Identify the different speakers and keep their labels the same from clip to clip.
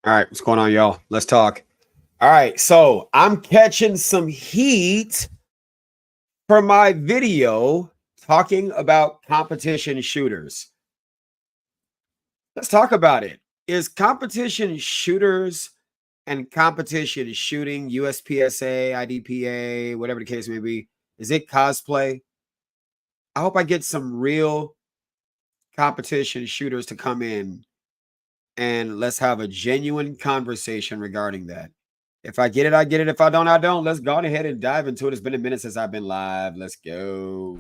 Speaker 1: All right, what's going on, y'all? Let's talk. All right, so I'm catching some heat for my video talking about competition shooters. Let's talk about it. Is competition shooters and competition shooting, USPSA, IDPA, whatever the case may be, is it cosplay? I hope I get some real competition shooters to come in and let's have a genuine conversation regarding that. If I get it, I get it. If I don't, I don't. Let's go ahead and dive into it. It's been a minute since I've been live. Let's go.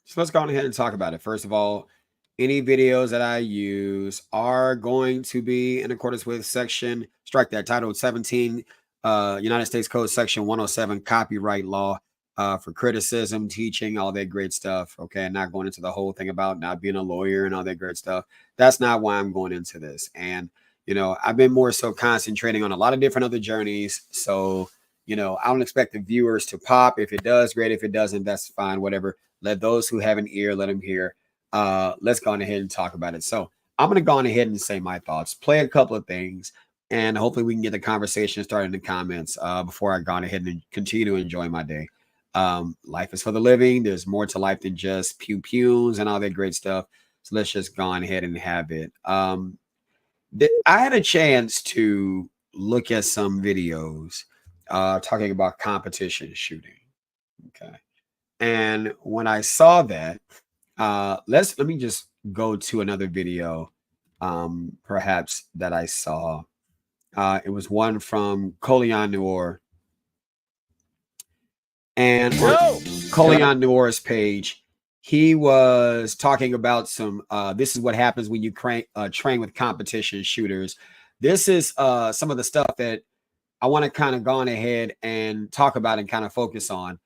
Speaker 1: So let's go ahead and talk about it. First of all, any videos that I use are going to be in accordance with section, strike that, Title 17, United States Code, Section 107, copyright law. For criticism, teaching, all that great stuff. Okay, not going into the whole thing about not being a lawyer and all that great stuff. That's not why I'm going into this. And I've been more so concentrating on a lot of different other journeys. So I don't expect the viewers to pop. If it does, great. If it doesn't, that's fine. Whatever. Let those who have an ear, let them hear. Let's go on ahead and talk about it. So I'm going to go on ahead and say my thoughts, play a couple of things, and hopefully we can get the conversation started in the comments before I go on ahead and continue to enjoy my day. Life is for the living. There's more to life than just pew pews and all that great stuff. So let's just go on ahead and have it. I had a chance to look at some videos talking about competition shooting. Okay. And when I saw that, let me just go to another video perhaps that I saw. It was one from Colion Noir. And on Colion Noir's page, he was talking about some, this is what happens when you train with competition shooters. This is some of the stuff that I want to kind of go on ahead and talk about and kind of focus on.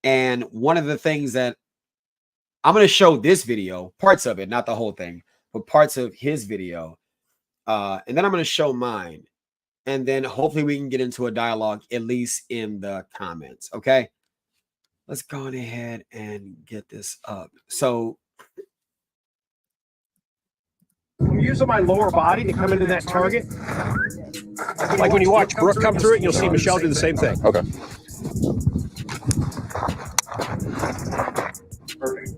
Speaker 1: And one of the things that I'm going to show this video, parts of it, not the whole thing, but parts of his video. And then I'm going to show mine. And then hopefully we can get into a dialogue, at least in the comments. Okay. Let's go on ahead and get this up. So
Speaker 2: I'm using my lower body to come into that target. Like when you watch Brooke come through it, you'll see Michelle do the same thing.
Speaker 3: Okay.
Speaker 2: Perfect.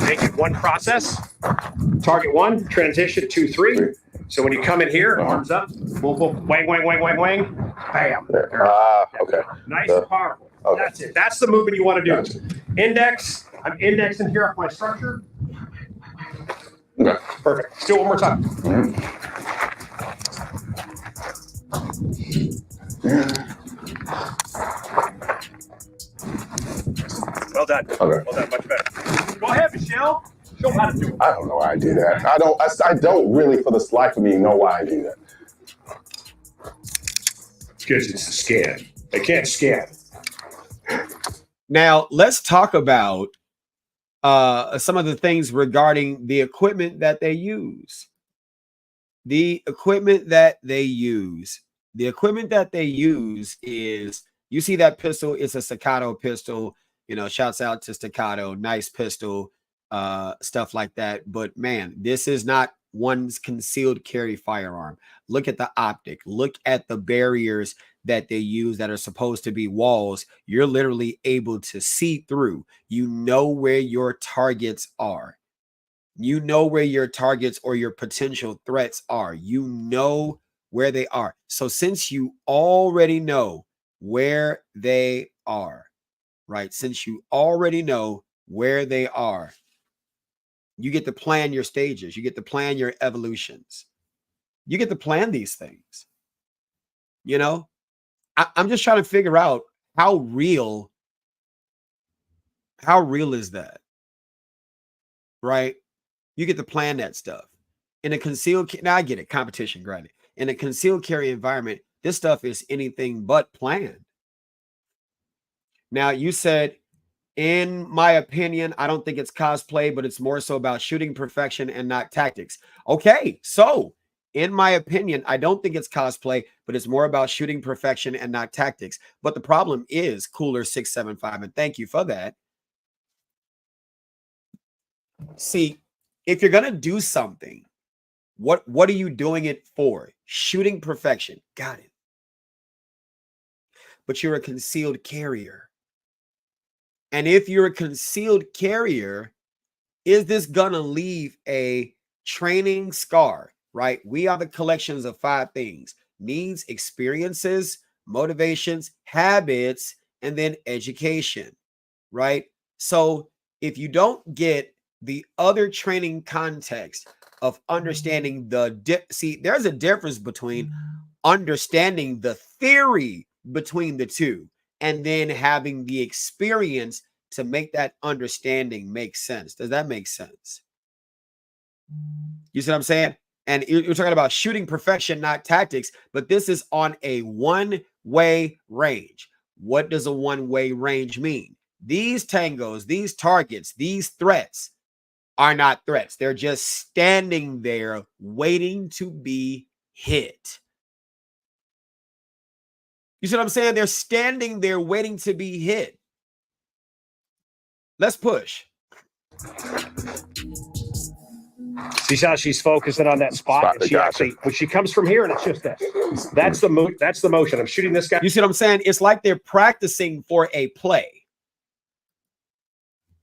Speaker 2: Make it one process. Target one, transition 2, 3. So when you come in here, arms up, boom, boom, wang, wang, wang, wang, wang, bam.
Speaker 3: Okay.
Speaker 2: Nice and powerful. Okay. That's it. That's the movement you want to do. Gotcha. Index. I'm indexing here off my structure.
Speaker 3: Okay.
Speaker 2: Perfect. Let's do it one more time. Well done. Okay. Well done. Much better. Go ahead, Michelle. Show them how to do it.
Speaker 3: I don't know why I do that. I don't really, for the life of me, know why I do that.
Speaker 2: It's because it's a scan. They can't scan.
Speaker 1: now let's talk about some of the things regarding the equipment that they use. The equipment that they use. The equipment that they use is, you see that pistol, it's a Staccato pistol. Shouts out to Staccato, nice pistol, stuff like that. But man, this is not one's concealed carry firearm. Look at the optic. Look at the barriers that they use that are supposed to be walls. You're literally able to see through. You know where your targets are. You know where your targets or your potential threats are. You know where they are. So since you already know where they are, right? Since you already know where they are, you get to plan your stages. You get to plan your evolutions. You get to plan these things. I'm just trying to figure out how real is that, right? You get to plan that stuff. In a concealed, now I get it, competition, granted. In a concealed carry environment, this stuff is anything but planned. Now, you said, in my opinion, I don't think it's cosplay, but it's more so about shooting perfection and not tactics. Okay, so in my opinion, I don't think it's cosplay, but it's more about shooting perfection and not tactics. But the problem is, Cooler 675, and thank you for that. See, if you're gonna do something, what are you doing it for? Shooting perfection. Got it. But you're a concealed carrier. And if you're a concealed carrier, is this gonna leave a training scar? Right? We are the collections of 5 things: needs, experiences, motivations, habits, and then education. Right? So if you don't get the other training context of understanding see, there's a difference between understanding the theory between the two and then having the experience to make that understanding make sense. Does that make sense? You see what I'm saying? And you're talking about shooting perfection, not tactics, but this is on a one-way range. What does a one-way range mean? These tangos, these targets, these threats are not threats. They're just standing there waiting to be hit. You see what I'm saying? They're standing there waiting to be hit. Let's push.
Speaker 2: See how she's focusing on that spot, and she actually, when she comes from here, and it's just this. That's the motion. I'm shooting this guy.
Speaker 1: You see what I'm saying? It's like they're practicing for a play.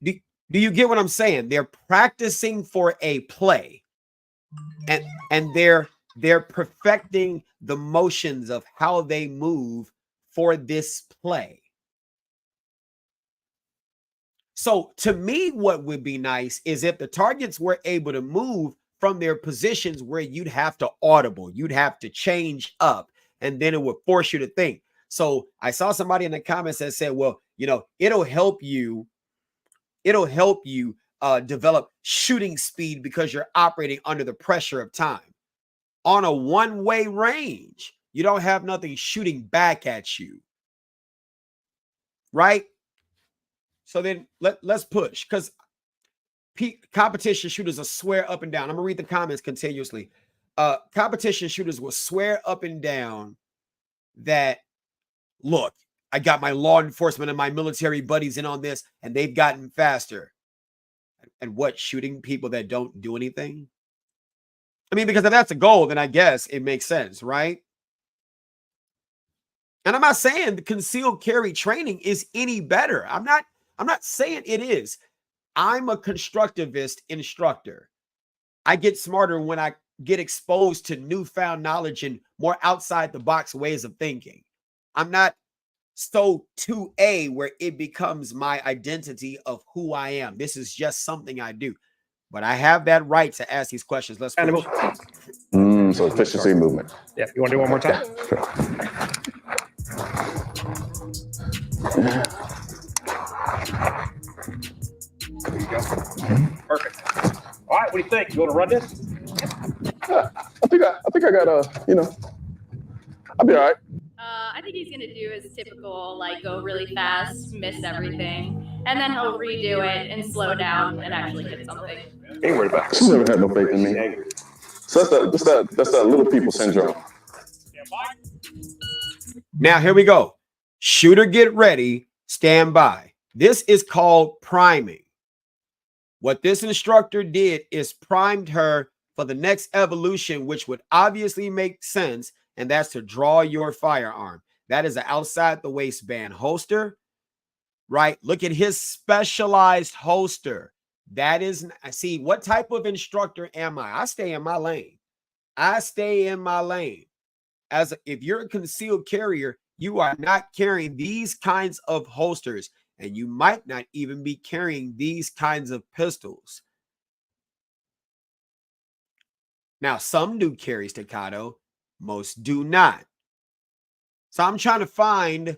Speaker 1: Do you get what I'm saying? They're practicing for a play, and they're perfecting the motions of how they move for this play. So to me, what would be nice is if the targets were able to move from their positions where you'd have to audible, you'd have to change up, and then it would force you to think. So I saw somebody in the comments that said, well, you know, it'll help you develop shooting speed because you're operating under the pressure of time. On a one-way range, you don't have nothing shooting back at you, right? So then let's push, because competition shooters will swear up and down. I'm gonna read the comments continuously. Competition shooters will swear up and down that, look, I got my law enforcement and my military buddies in on this, and they've gotten faster. And what, shooting people that don't do anything? I mean, because if that's a goal, then I guess it makes sense, right? And I'm not saying the concealed carry training is any better. I'm not saying it is. I'm a constructivist instructor. I get smarter when I get exposed to newfound knowledge and more outside the box ways of thinking. I'm not so 2A where it becomes my identity of who I am. This is just something I do. But I have that right to ask these questions. Let's push.
Speaker 3: So efficiency movement.
Speaker 2: Yeah, you want to do one more time?
Speaker 3: Yeah, sure.
Speaker 2: There you go. Perfect. All right, what do you think? You want to run this?
Speaker 3: Yeah, I think I got I'll be all right.
Speaker 4: I think he's gonna do his typical, like, go really fast, miss everything, and then he'll redo it and slow down and actually hit something.
Speaker 2: Ain't worried about it.
Speaker 3: She's never had no faith in me. So that's that little people syndrome.
Speaker 1: Now here we go. Shooter, get ready, stand by. This is called priming. What this instructor did is primed her for the next evolution, which would obviously make sense, and that's to draw your firearm. That is an outside the waistband holster, right? Look at his specialized holster. That is, see, what type of instructor am I? I stay in my lane. I stay in my lane. If you're a concealed carrier, you are not carrying these kinds of holsters, and you might not even be carrying these kinds of pistols. Now, some do carry staccato, most do not. So I'm trying to find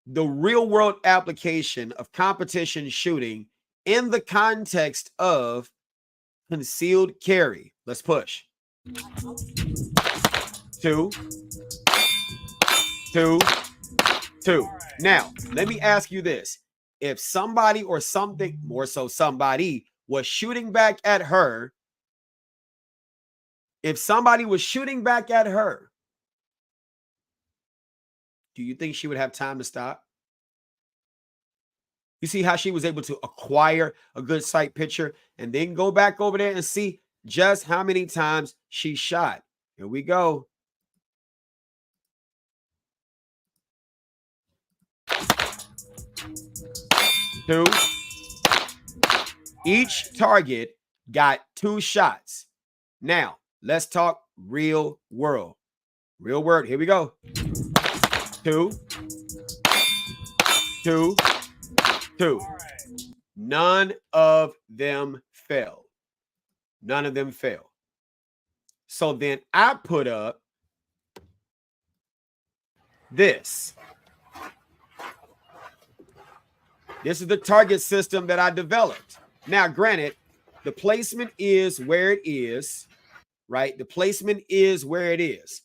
Speaker 1: the real world application of competition shooting in the context of concealed carry. Let's push. 2, 2, 2. Now, let me ask you this. If somebody or something, more so somebody, was shooting back at her, do you think she would have time to stop? You see how she was able to acquire a good sight picture and then go back over there and see just how many times she shot. Here we go. Two. Each target got 2 shots. Now, let's talk real world. Real world. Here we go. 2. 2. 2. None of them fell. None of them fell. So then I put up this. This is the target system that I developed. Now, granted, the placement is where it is, right? The placement is where it is.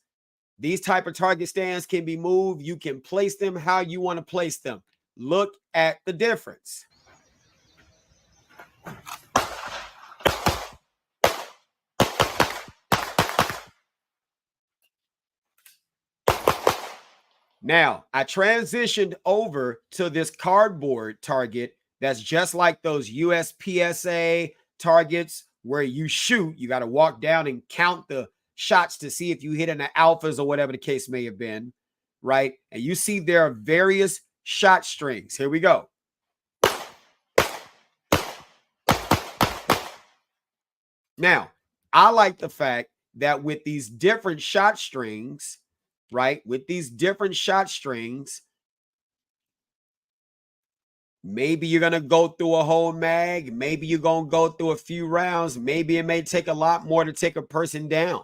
Speaker 1: These type of target stands can be moved. You can place them how you want to place them. Look at the difference. Now, I transitioned over to this cardboard target that's just like those USPSA targets where you shoot. You got to walk down and count the shots to see if you hit in the alphas or whatever the case may have been, right? And you see there are various shot strings. Here we go. Now, I like the fact that with these different shot strings, right? With these different shot strings, maybe you're going to go through a whole mag. Maybe you're going to go through a few rounds. Maybe it may take a lot more to take a person down.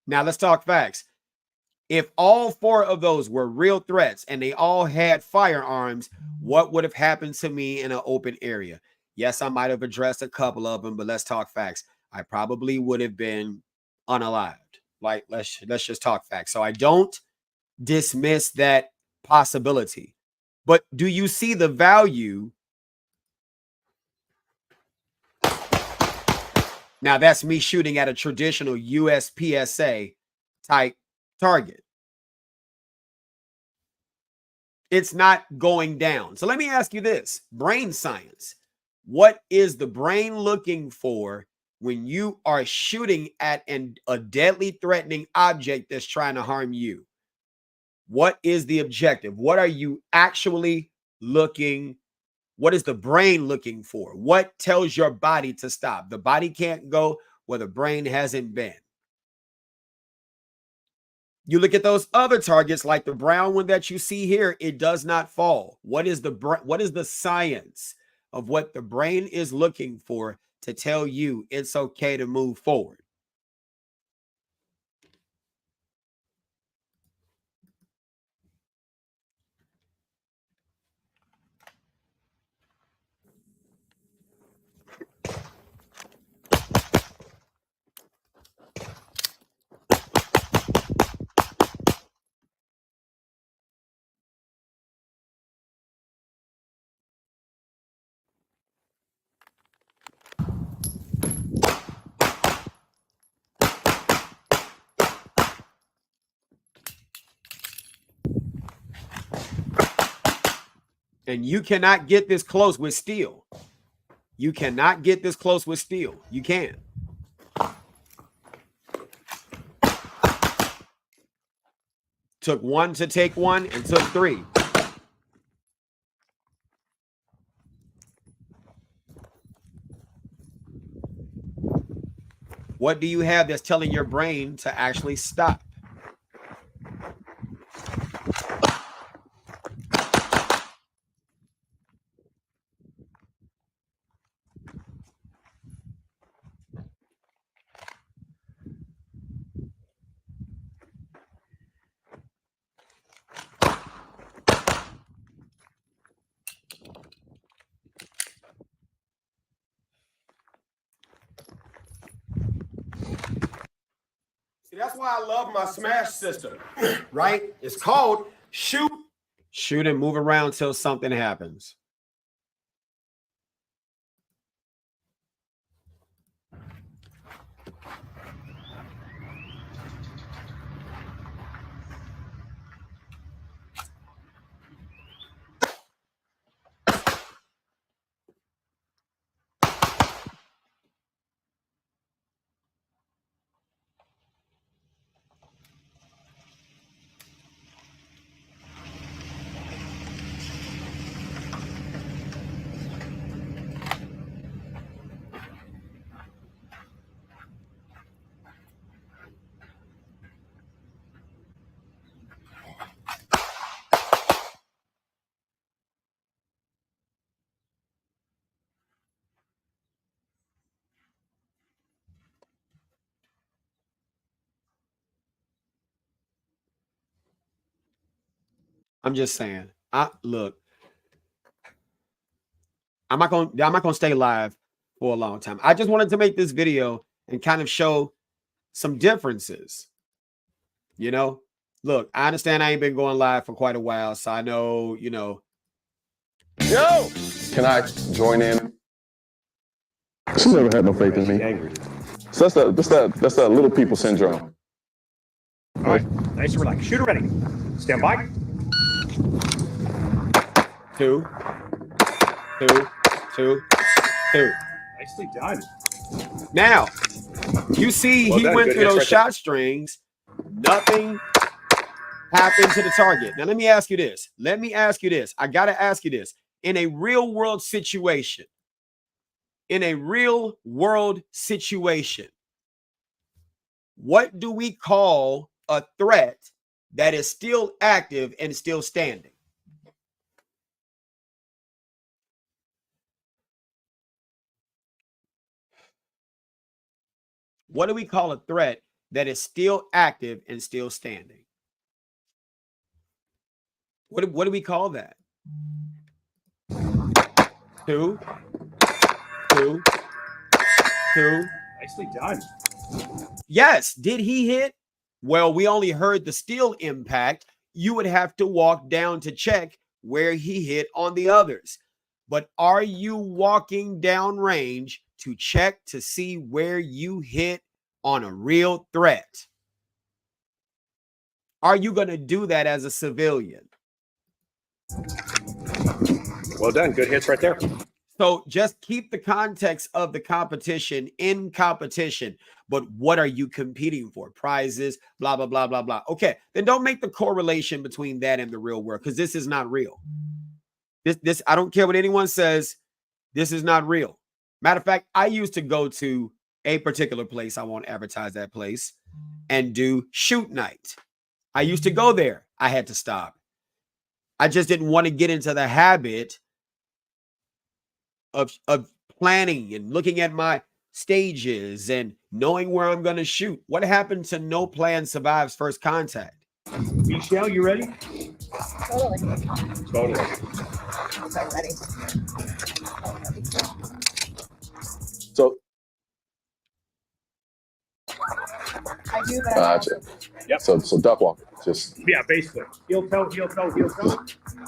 Speaker 1: Now, let's talk facts. If all 4 of those were real threats and they all had firearms, what would have happened to me in an open area? Yes, I might have addressed a couple of them, but let's talk facts. I probably would have been unalived. Like, let's just talk facts. So I don't dismiss that possibility. But do you see the value? Now, that's me shooting at a traditional USPSA type target. It's not going down. So let me ask you this. Brain science. What is the brain looking for when you are shooting at a deadly threatening object that's trying to harm you? What is the objective? What are you actually looking? What is the brain looking for? What tells your body to stop? The body can't go where the brain hasn't been. You look at those other targets like the brown one that you see here, it does not fall. What is the science of what the brain is looking for to tell you it's okay to move forward? And you cannot get this close with steel. You cannot get this close with steel. You can't. Took 1 to take 1 and took 3. What do you have that's telling your brain to actually stop? See, that's why I love my smash system, right? It's called shoot, shoot and move around till something happens. I'm just saying. Look, I'm not gonna stay live for a long time. I just wanted to make this video and kind of show some differences. You know, look, I understand I ain't been going live for quite a while, so I know, you know.
Speaker 3: Yo, can I join in? She never had no faith in me.
Speaker 2: Angry.
Speaker 3: So that's that little people syndrome.
Speaker 2: All right, nice and relaxed. Shooter ready. Stand by.
Speaker 1: 2, 2, 2, 2.
Speaker 2: Nicely done.
Speaker 1: Now, you see,
Speaker 2: Well
Speaker 1: he
Speaker 2: done.
Speaker 1: went
Speaker 2: Good
Speaker 1: through
Speaker 2: hits
Speaker 1: those
Speaker 2: right
Speaker 1: shot strings. Nothing happened to the target. Now, let me ask you this. I got to ask you this. In a real world situation, what do we call a threat that is still active and still standing? What do we call a threat that is still active and still standing? What do we call that? 2, 2, 2.
Speaker 2: Nicely done.
Speaker 1: Yes. Did he hit? Well, we only heard the steel impact. You would have to walk down to check where he hit on the others. But are you walking down range to check to see where you hit on a real threat? Are you going to do that as a civilian?
Speaker 2: Well done. Good hits right there.
Speaker 1: So just keep the context of the competition in competition. But what are you competing for? Prizes, blah, blah, blah, blah, blah. Okay, then don't make the correlation between that and the real world, because this is not real. This I don't care what anyone says. This is not real. Matter of fact, I used to go to a particular place. I won't advertise that place, and do shoot night. I used to go there. I had to stop. I just didn't want to get into the habit of planning and looking at my stages and knowing where I'm going to shoot. What happened to no plan survives first contact?
Speaker 2: Michelle, you ready?
Speaker 5: Totally.
Speaker 2: Totally.
Speaker 5: I'm ready.
Speaker 3: So
Speaker 5: I do, but
Speaker 3: gotcha.
Speaker 2: Yep.
Speaker 3: So duck walk. Just
Speaker 2: Yeah, basically. Heel toe, heel toe, heel toe.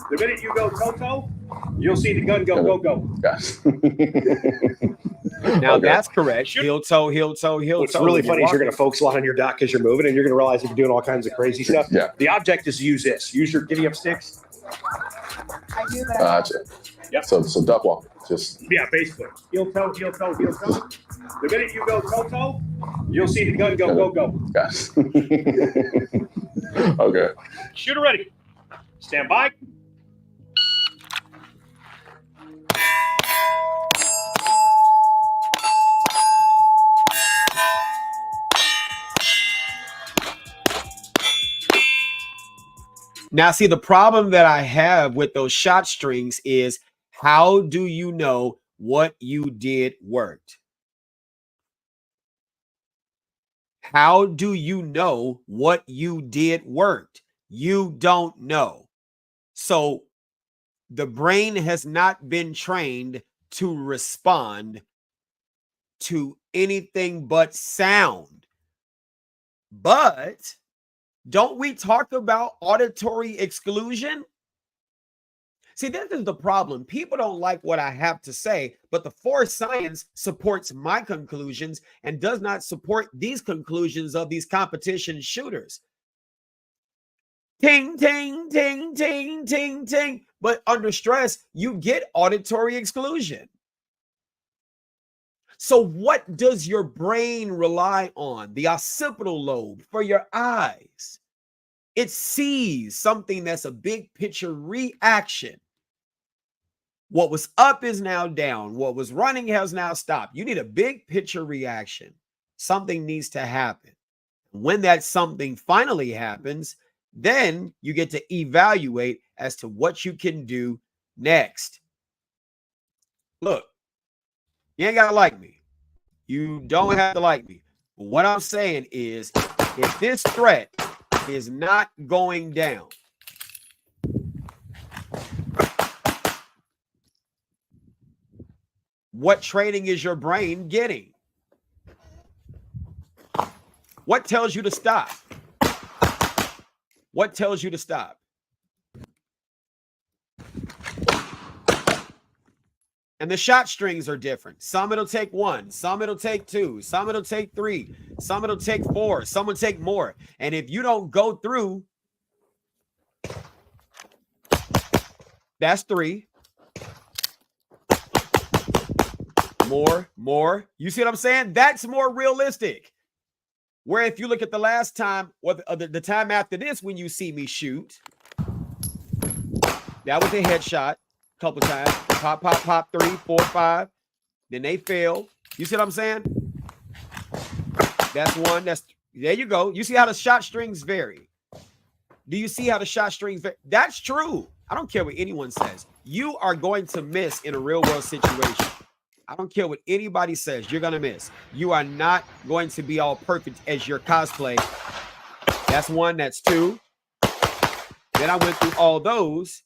Speaker 2: The minute you go toe toe, you'll see the gun go, go, go.
Speaker 3: guys.
Speaker 1: Now
Speaker 3: Okay.
Speaker 1: that's correct. Heel toe, heel toe, heel
Speaker 2: What's
Speaker 1: toe.
Speaker 2: really
Speaker 1: When you're
Speaker 2: funny is you're going
Speaker 1: walking.
Speaker 2: to focus a lot on your dot because you're moving, and you're going to realize you're doing all kinds of crazy stuff.
Speaker 3: Yeah.
Speaker 2: The object is to use this. Use your giddy up sticks.
Speaker 5: I do, but
Speaker 3: Gotcha.
Speaker 2: Yep.
Speaker 3: So duck walk. Just
Speaker 2: Yeah, basically. Heel toe, heel toe, heel toe. The minute you go toe toe, you'll see the gun go, go, go.
Speaker 3: guys. Okay.
Speaker 2: Shooter ready. Stand by.
Speaker 1: Now, see, the problem that I have with those shot strings is, how do you know what you did worked? How do you know what you did worked? You don't know. So the brain has not been trained to respond to anything but sound. But don't we talk about auditory exclusion? See, this is the problem. People don't like what I have to say, but the force science supports my conclusions and does not support these conclusions of these competition shooters. Ting, ting, ting, ting, ting, ting. But under stress, you get auditory exclusion. So what does your brain rely on? The occipital lobe for your eyes. It sees something that's a big picture reaction. What was up is now down. What was running has now stopped. You need a big picture reaction. Something needs to happen. When that something finally happens, then you get to evaluate as to what you can do next. Look, you ain't got to like me. You don't have to like me. But what I'm saying is, if this threat is not going down, What training is your brain getting? What tells you to stop? What tells you to stop? And the shot strings are different. Some it'll take 1, some it'll take 2, some it'll take 3, some it'll take 4, some will take more. And if you don't go through, that's 3. More. You see what I'm saying? That's more realistic. Where if you look at the last time, or the time after this, when you see me shoot, that was a headshot. Couple times, pop, 3, 4, 5. Then they fail. You see what I'm saying? That's 1. There you go. You see how the shot strings vary. Do you see how the shot strings vary? That's true. I don't care what anyone says. You are going to miss in a real world situation. I don't care what anybody says. You're going to miss. You are not going to be all perfect as your cosplay. That's 1. That's 2. Then I went through all those.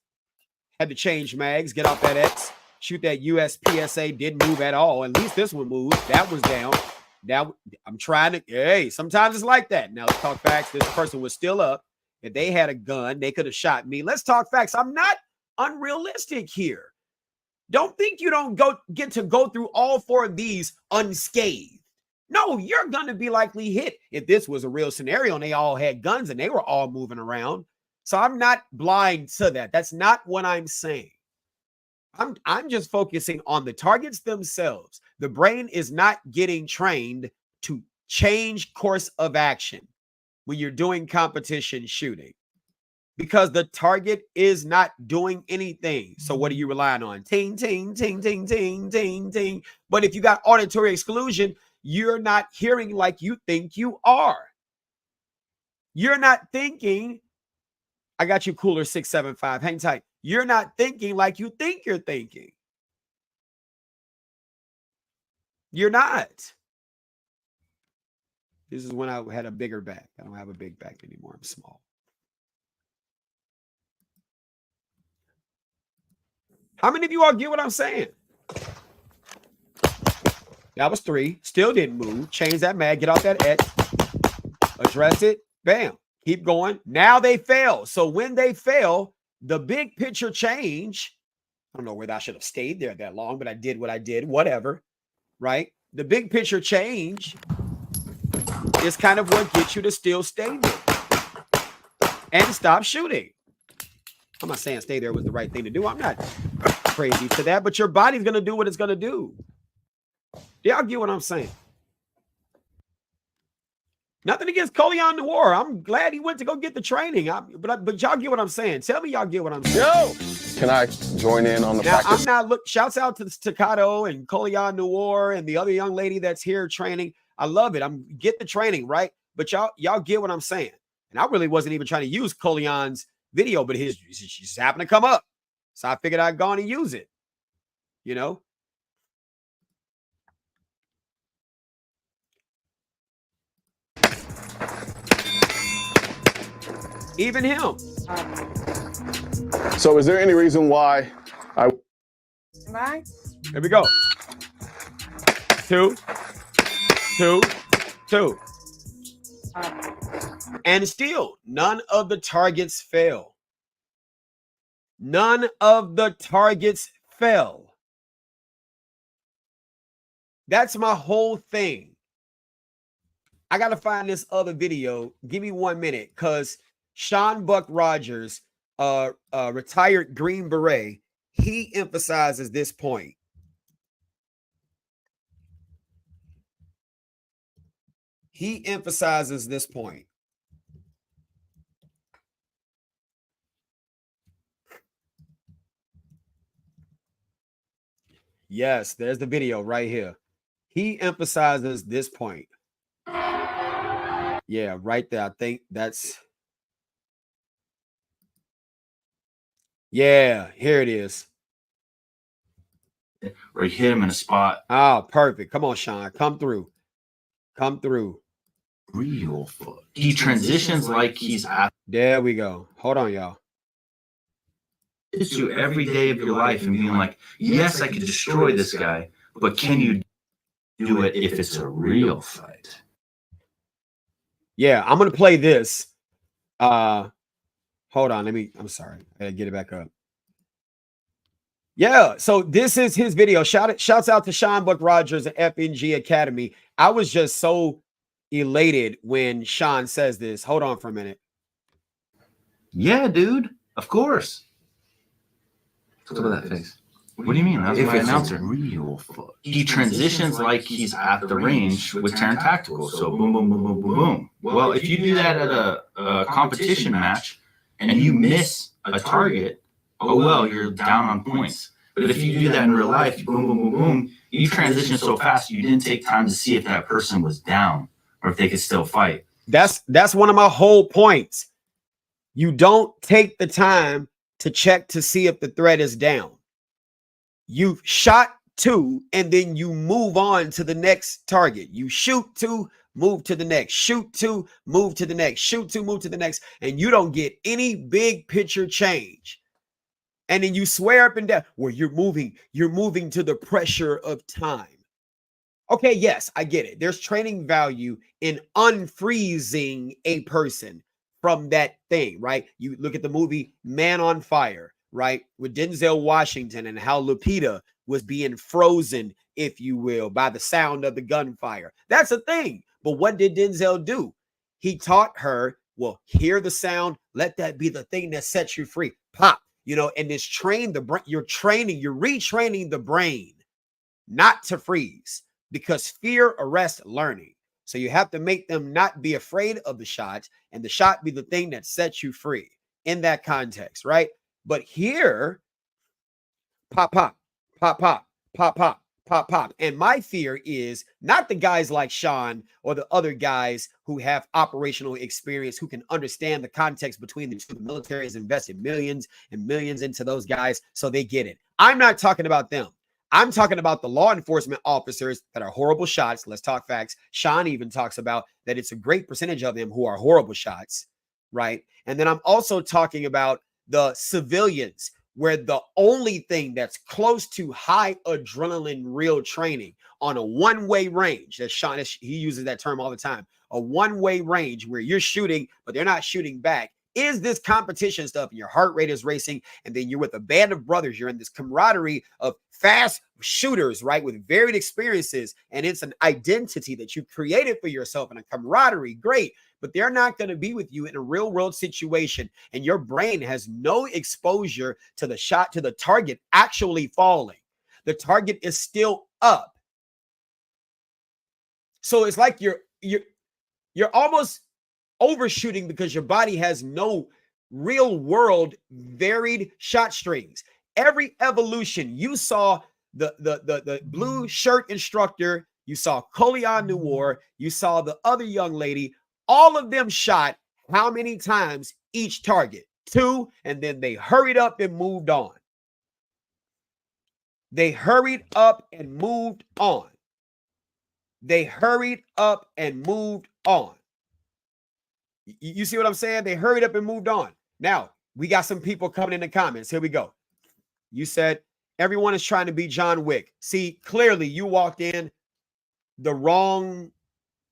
Speaker 1: Had to change mags, get off that X, shoot that USPSA, didn't move at all. At least this one moved. That was down. Now I'm trying to, hey, sometimes it's like that. Now let's talk facts. This person was still up. If they had a gun, they could have shot me. Let's talk facts. I'm not unrealistic here. Don't think you don't get to go through all 4 of these unscathed. No, you're going to be likely hit if this was a real scenario and they all had guns and they were all moving around. So I'm not blind to that. That's not what I'm saying. I'm just focusing on the targets themselves. The brain is not getting trained to change course of action when you're doing competition shooting because the target is not doing anything. So what are you relying on? Ting, ting, ting, ting, ting, ting, ting. But if you got auditory exclusion, you're not hearing like you think you are. You're not thinking. I got you, Cooler 675. Hang tight. You're not thinking like you think you're thinking. You're not. This is when I had a bigger back. I don't have a big back anymore. I'm small. How many of you all get what I'm saying? That was 3. Still didn't move. Change that mag. Get off that X. Address it. Bam. Keep going. Now they fail. So when they fail, the big picture change. I don't know whether I should have stayed there that long, but I did what I did. Whatever. Right? The big picture change is kind of what gets you to still stay there and stop shooting. I'm not saying stay there was the right thing to do. I'm not crazy to that, but your body's going to do what it's going to do. Y'all get what I'm saying? Nothing against Colion Noir. I'm glad he went to go get the training. But y'all get what I'm saying. Tell me y'all get what I'm saying.
Speaker 3: Yo, can I join in on the
Speaker 1: now,
Speaker 3: practice?
Speaker 1: I'm not look. Shouts out to Staccato and Colion Noir and the other young lady that's here training. I love it. I'm get the training right. But y'all get what I'm saying. And I really wasn't even trying to use Colion's video, but she just happened to come up, so I figured I'd go on and use it. You know. Even him.
Speaker 3: So is there any reason why
Speaker 5: Bye.
Speaker 1: Here we go. 2, 2, 2. And still, none of the targets fail. None of the targets fell. That's my whole thing. I got to find this other video. Give me 1 minute, because Sean Buck Rogers, retired Green Beret, he emphasizes this point. He emphasizes this point. Yes, there's the video right here. He emphasizes this point. Yeah, right there. I think that's... Yeah, here it is.
Speaker 6: Where he hit him in a spot.
Speaker 1: Oh, perfect. Come on, Sean. Come through. Come through.
Speaker 6: Real fuck. He transitions like he's at
Speaker 1: There we go. Hold on, y'all.
Speaker 6: you every day of your life and being like, yes, I could destroy this guy, but can you do it if it's a real fight?
Speaker 1: Yeah, I'm gonna play this. Hold on, I'm sorry, I gotta get it back up. Yeah, so this is his video. Shouts out to Sean Buck Rogers at FNG Academy. I was just so elated when Sean says this. Hold on for a minute.
Speaker 6: Yeah, dude. Of course. Look at that face. What do you mean? That's my announcer. Real fight. He transitions like he's at the range with Terran Tactical. So boom, boom, boom, boom, boom, boom. Well, if you do that at a competition match and you miss a target, oh well, you're down on points. But if you do that in real life, boom, boom, boom, boom, you transition so fast you didn't take time to see if that person was down or if they could still fight.
Speaker 1: That's one of my whole points. You don't take the time to check to see if the threat is down. You shot 2 and then you move on to the next target. You shoot 2, move to the next, shoot 2, move to the next, shoot 2, move to the next, and you don't get any big picture change. And then you swear up and down, well, you're moving to the pressure of time. Okay, yes, I get it. There's training value in unfreezing a person from that thing, right? You look at the movie Man on Fire, right? With Denzel Washington and how Lupita was being frozen, if you will, by the sound of the gunfire. That's a thing. But what did Denzel do? He taught her, well, hear the sound. Let that be the thing that sets you free. Pop, and this train the brain. You're retraining the brain not to freeze, because fear arrests learning. So you have to make them not be afraid of the shot, and the shot be the thing that sets you free in that context, right? But here, pop, pop, pop, pop, pop, pop, pop, pop. And my fear is not the guys like Sean or the other guys who have operational experience, who can understand the context between the two. The military has invested millions and millions into those guys, so they get it. I'm not talking about them. I'm talking about the law enforcement officers that are horrible shots. Let's talk facts. Sean even talks about that it's a great percentage of them who are horrible shots, right? And then I'm also talking about the civilians, where the only thing that's close to high adrenaline real training on a one-way range, that Sean, he uses that term all the time, a one-way range where you're shooting, but they're not shooting back, is this competition stuff. Your heart rate is racing, and then you're with a band of brothers. You're in this camaraderie of fast shooters, right, with varied experiences, and it's an identity that you created for yourself and a camaraderie. Great, but they're not going to be with you in a real-world situation, and your brain has no exposure to the shot, to the target actually falling. The target is still up, so it's like you're almost overshooting because your body has no real world varied shot strings. Every evolution, you saw the blue shirt instructor, you saw Colion Noir, you saw the other young lady, all of them shot how many times each target? 2, and then they hurried up and moved on. They hurried up and moved on. They hurried up and moved on. You see what I'm saying? They hurried up and moved on. Now, we got some people coming in the comments. Here we go. You said everyone is trying to be John Wick. See, clearly you walked in the wrong.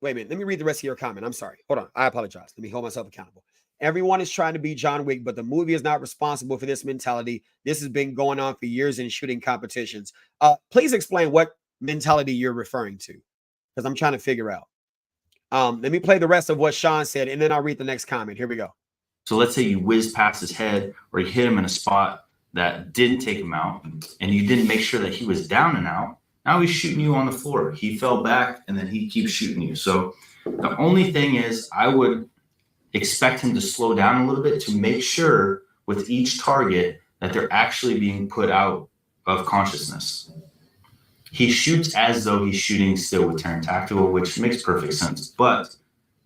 Speaker 1: Wait a minute. Let me read the rest of your comment. I'm sorry. Hold on. I apologize. Let me hold myself accountable. Everyone is trying to be John Wick, but the movie is not responsible for this mentality. This has been going on for years in shooting competitions. Please explain what mentality you're referring to, because I'm trying to figure out. Let me play the rest of what Sean said, and then I'll read the next comment. Here we go.
Speaker 6: So let's say you whizzed past his head, or you hit him in a spot that didn't take him out, and you didn't make sure that he was down and out. Now he's shooting you on the floor. He fell back, and then he keeps shooting you. So the only thing is, I would expect him to slow down a little bit to make sure with each target that they're actually being put out of consciousness. He shoots as though he's shooting still with Terran Tactical, which makes perfect sense. But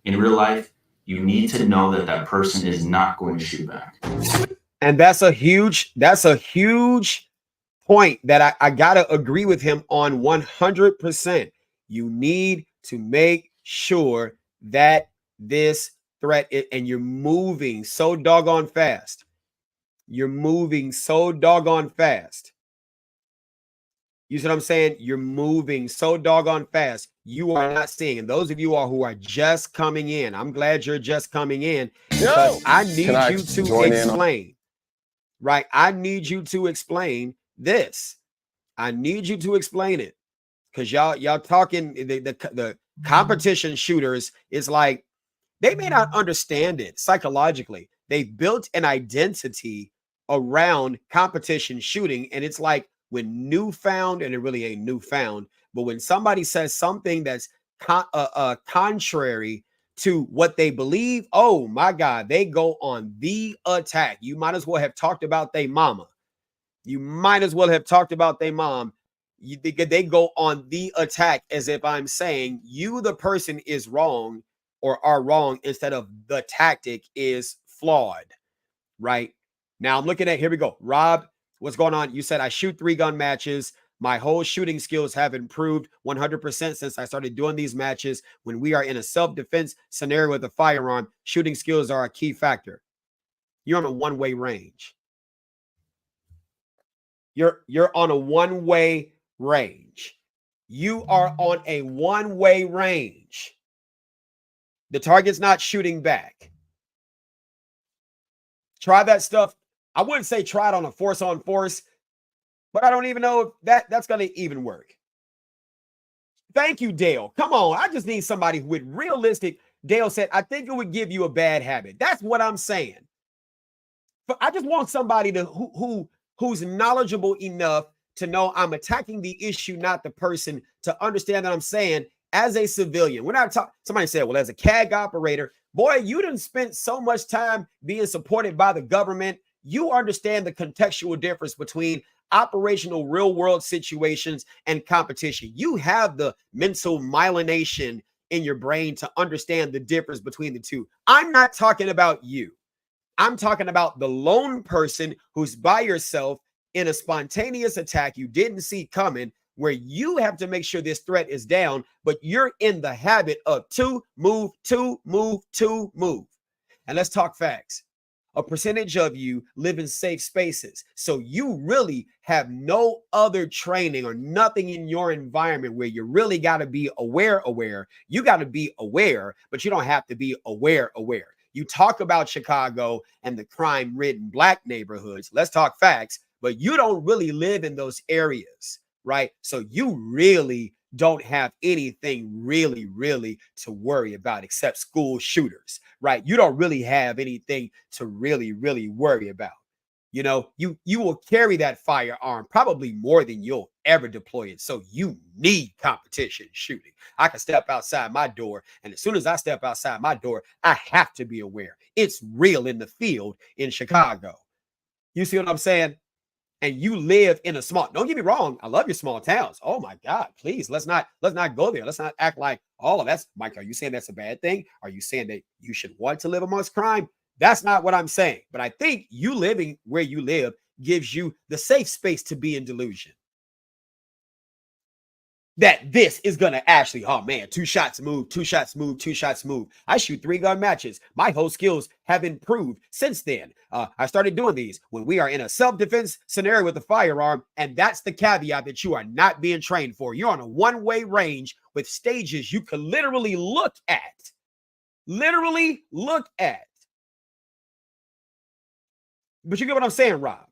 Speaker 6: in real life, you need to know that that person is not going to shoot back.
Speaker 1: And that's a huge point that I gotta agree with him on 100%. You need to make sure that this threat and you're moving so doggone fast. You're moving so doggone fast You see what I'm saying? You're moving so doggone fast. You are not seeing. And those of you who are just coming in, I'm glad you're just coming in because I need you to explain, right? I need you to explain this. I need you to explain it because y'all talking the competition shooters is like they may not understand it psychologically. They've built an identity around competition shooting, and it's like when newfound, and it really ain't newfound, but when somebody says something that's contrary to what they believe, oh my God, they go on the attack. You might as well have talked about their mama. You might as well have talked about their mom. They go on the attack as if I'm saying you, the person, is wrong or are wrong instead of the tactic is flawed, right? Now I'm looking at, here we go. Rob, what's going on? You said I shoot 3-gun matches. My whole shooting skills have improved 100% since I started doing these matches. When we are in a self-defense scenario with a firearm, shooting skills are a key factor. You're on a one-way range. You're on a one-way range. You are on a one-way range. The target's not shooting back. Try that stuff. I wouldn't say try it on a force-on-force, but I don't even know if that's going to even work. Thank you, Dale. Come on. I just need somebody with realistic. Dale said, I think it would give you a bad habit. That's what I'm saying. But I just want somebody to who's knowledgeable enough to know I'm attacking the issue, not the person, to understand that I'm saying as a civilian. We're not talking. Somebody said, well, as a CAG operator, boy, you done spent so much time being supported by the government. You understand the contextual difference between operational real world situations and competition. You have the mental myelination in your brain to understand the difference between the two. I'm not talking about you. I'm talking about the lone person who's by yourself in a spontaneous attack you didn't see coming, where you have to make sure this threat is down, but you're in the habit of to move. And let's talk facts. A percentage of you live in safe spaces. So you really have no other training or nothing in your environment where you really got to be aware. You got to be aware, but you don't have to be aware. You talk about Chicago and the crime-ridden Black neighborhoods. Let's talk facts, but you don't really live in those areas, right? So you really don't have anything really to worry about except school shooters, right? You don't really have anything to really worry about. You know, you will carry that firearm probably more than you'll ever deploy it. So you need competition shooting. I can step outside my door, and as soon as I step outside my door, I have to be aware. It's real in the field in Chicago. You see what I'm saying? And you live in a small, don't get me wrong, I love your small towns. Oh my God, please, let's not go there. Let's not act like, oh, that's, Mike, are you saying that's a bad thing? Are you saying that you should want to live amongst crime? That's not what I'm saying. But I think you living where you live gives you the safe space to be in delusion that this is going to actually, oh man, 2 shots move. I shoot 3-gun matches. My whole skills have improved since then. I started doing these when we are in a self-defense scenario with a firearm, and that's the caveat that you are not being trained for. You're on a one-way range with stages you could literally look at. But you get what I'm saying, Rob?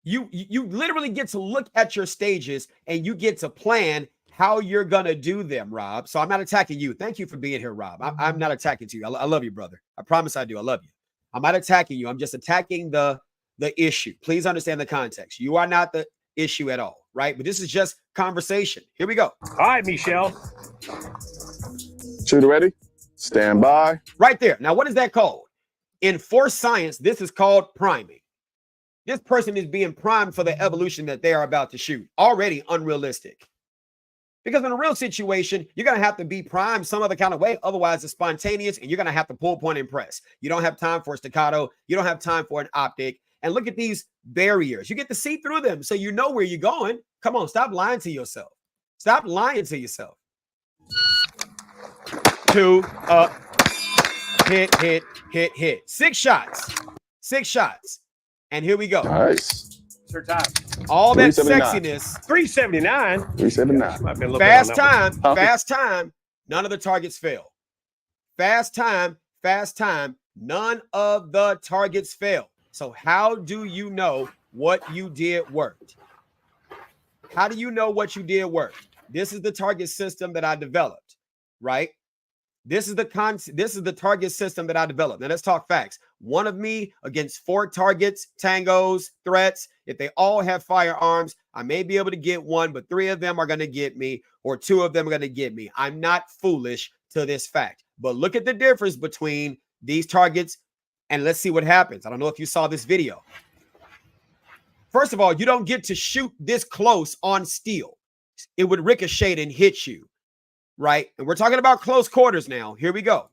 Speaker 1: You literally get to look at your stages and you get to plan how you're going to do them, Rob. So I'm not attacking you. Thank you for being here, Rob. I'm not attacking you. I love you, brother. I promise I do. I love you. I'm not attacking you. I'm just attacking the issue. Please understand the context. You are not the issue at all, right? But this is just conversation. Here we go.
Speaker 2: All right, Michelle.
Speaker 3: Shooter ready? Stand by.
Speaker 1: Right there. Now, what is that called? In force science, this is called priming. This person is being primed for the evolution that they are about to shoot. Already unrealistic. Because in a real situation, you're going to have to be primed some other kind of way. Otherwise, it's spontaneous, and you're going to have to pull, point, and press. You don't have time for a staccato. You don't have time for an optic. And look at these barriers. You get to see through them so you know where you're going. Come on, stop lying to yourself. Stop lying to yourself. 2 up, hit. 6 shots. And here we go.
Speaker 3: Nice.
Speaker 2: Sir time.
Speaker 1: All that
Speaker 3: 379.
Speaker 1: sexiness.
Speaker 2: 379.
Speaker 3: 379.
Speaker 2: Might be a little bit on
Speaker 1: Fast
Speaker 2: that one.
Speaker 1: time. Fast time. None of the targets fail. Fast time. Fast time. None of the targets fail. So how do you know what you did worked? How do you know what you did worked? This is the target system that I developed, right? This is the target system that I developed. Now let's talk facts. One of me against 4 targets, tangos, threats. If they all have firearms, I may be able to get one, but 3 of them are going to get me, or 2 of them are going to get me. I'm not foolish to this fact. But look at the difference between these targets, and let's see what happens. I don't know if you saw this video. First of all, you don't get to shoot this close on steel. It would ricochet and hit you. Right? And we're talking about close quarters now. Here we go.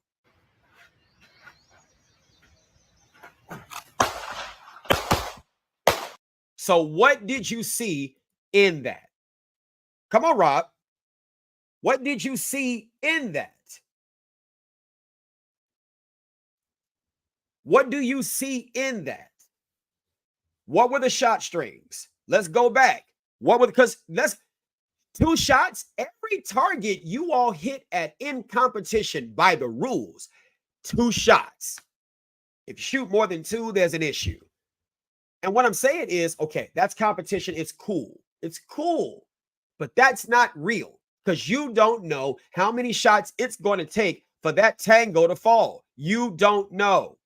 Speaker 1: So what did you see in that? Come on, Rob. What did you see in that? What do you see in that? What were the shot strings? Let's go back. What were, because let's 2 shots, every target you all hit at in competition by the rules, 2 shots. If you shoot more than 2, there's an issue. And what I'm saying is, okay, that's competition. It's cool. It's cool, but that's not real because you don't know how many shots it's going to take for that tango to fall. You don't know.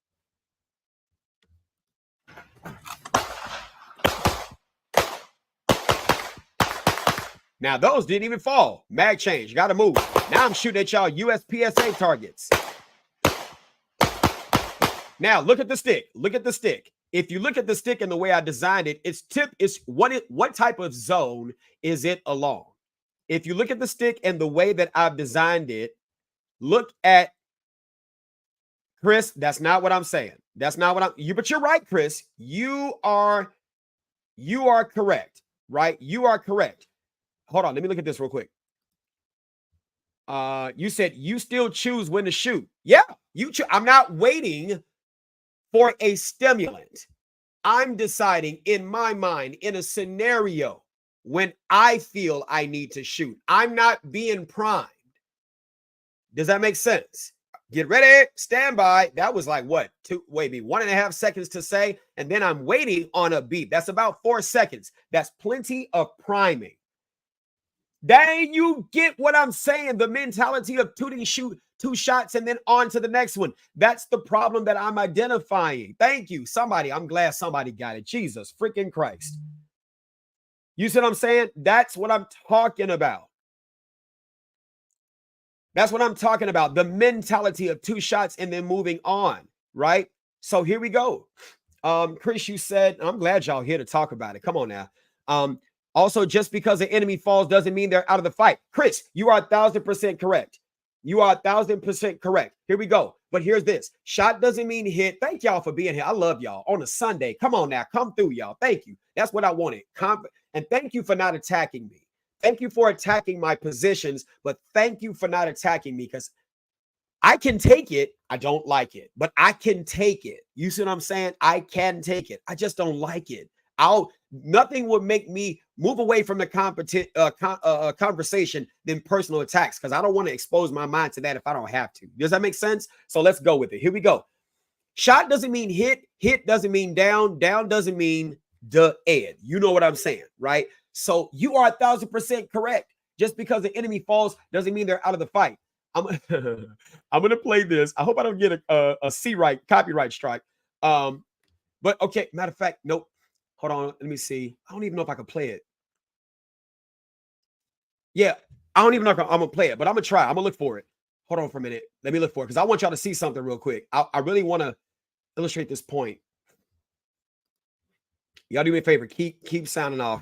Speaker 1: Now, those didn't even fall. Mag change. Got to move. Now I'm shooting at y'all USPSA targets. Now, look at the stick. Look at the stick. If you look at the stick and the way I designed it, it's what type of zone is it along? If you look at the stick and the way that I've designed it, look at Chris. That's not what I'm saying. That's not what but you're right, Chris. You are correct, right? You are correct. Hold on, let me look at this real quick. You said you still choose when to shoot. Yeah, I'm not waiting for a stimulant. I'm deciding in my mind in a scenario when I feel I need to shoot. I'm not being primed. Does that make sense? Get ready, stand by. That was like what? 1.5 seconds to say, and then I'm waiting on a beep. That's about 4 seconds. That's plenty of priming. Dang, you get what I'm saying. The mentality of shoot 2 shots and then on to the next one. That's the problem that I'm identifying. Thank you. Somebody, I'm glad somebody got it. Jesus freaking Christ. You see what I'm saying? That's what I'm talking about. That's what I'm talking about. The mentality of 2 shots and then moving on, right? So here we go. Chris, you said, I'm glad y'all here to talk about it. Come on now. Also, just because the enemy falls doesn't mean they're out of the fight. Chris, you are 1,000% correct. You are 1,000% correct. Here we go. But here's this. Shot doesn't mean hit. Thank y'all for being here. I love y'all on a Sunday. Come on now. Come through, y'all. Thank you. That's what I wanted. And thank you for not attacking me. Thank you for attacking my positions, but thank you for not attacking me because I can take it. I don't like it, but I can take it. You see what I'm saying? I can take it. I just don't like it. Nothing would make me move away from the conversation than personal attacks because I don't want to expose my mind to that if I don't have to. Does that make sense? So let's go with it. Here we go. Shot doesn't mean hit. Hit doesn't mean down. Down doesn't mean dead. You know what I'm saying, right? So you are 1,000% correct. Just because the enemy falls doesn't mean they're out of the fight. I'm gonna play this. I hope I don't get a copyright strike. But okay, matter of fact, nope. Hold on, let me see. I don't even know if I can play it. Yeah, I don't even know if I'm gonna play it, but I'm gonna try. I'm gonna look for it. Hold on for a minute. Let me look for it because I want y'all to see something real quick. I really want to illustrate this point. Y'all do me a favor. Keep sounding off.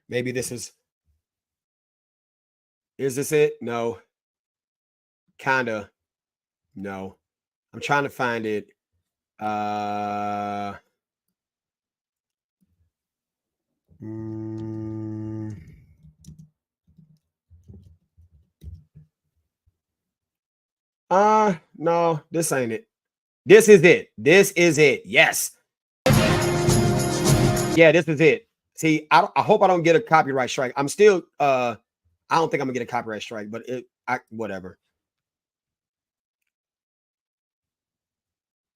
Speaker 1: Maybe this is this it? No. Kinda. No. I'm trying to find it. No, this ain't it. This is it. This is it. Yes. Yeah, this is it. See, I hope I don't get a copyright strike. I'm still I don't think I'm gonna get a copyright strike, but whatever.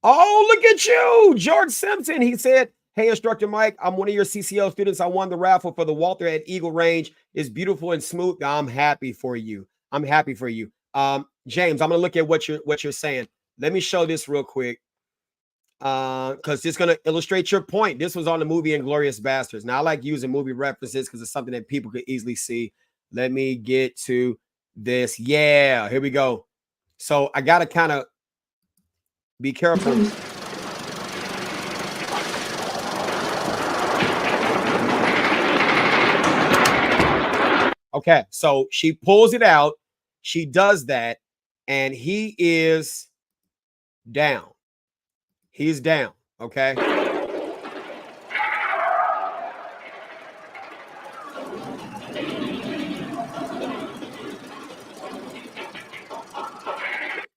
Speaker 1: Oh, look at you, George Simpson. He said, "Hey, Instructor Mike, I'm one of your CCL students. I won the raffle for the Walther at Eagle Range. It's beautiful and smooth. I'm happy for you. I'm happy for you." James, I'm gonna look at what you're saying. Let me show this real quick. Because it's gonna illustrate your point. This was on the movie Inglourious Bastards. Now I like using movie references because it's something that people could easily see. Let me get to this. Yeah, here we go. So I gotta kind of be careful. Okay, so she pulls it out. She does that, and he is down. He's down. Okay.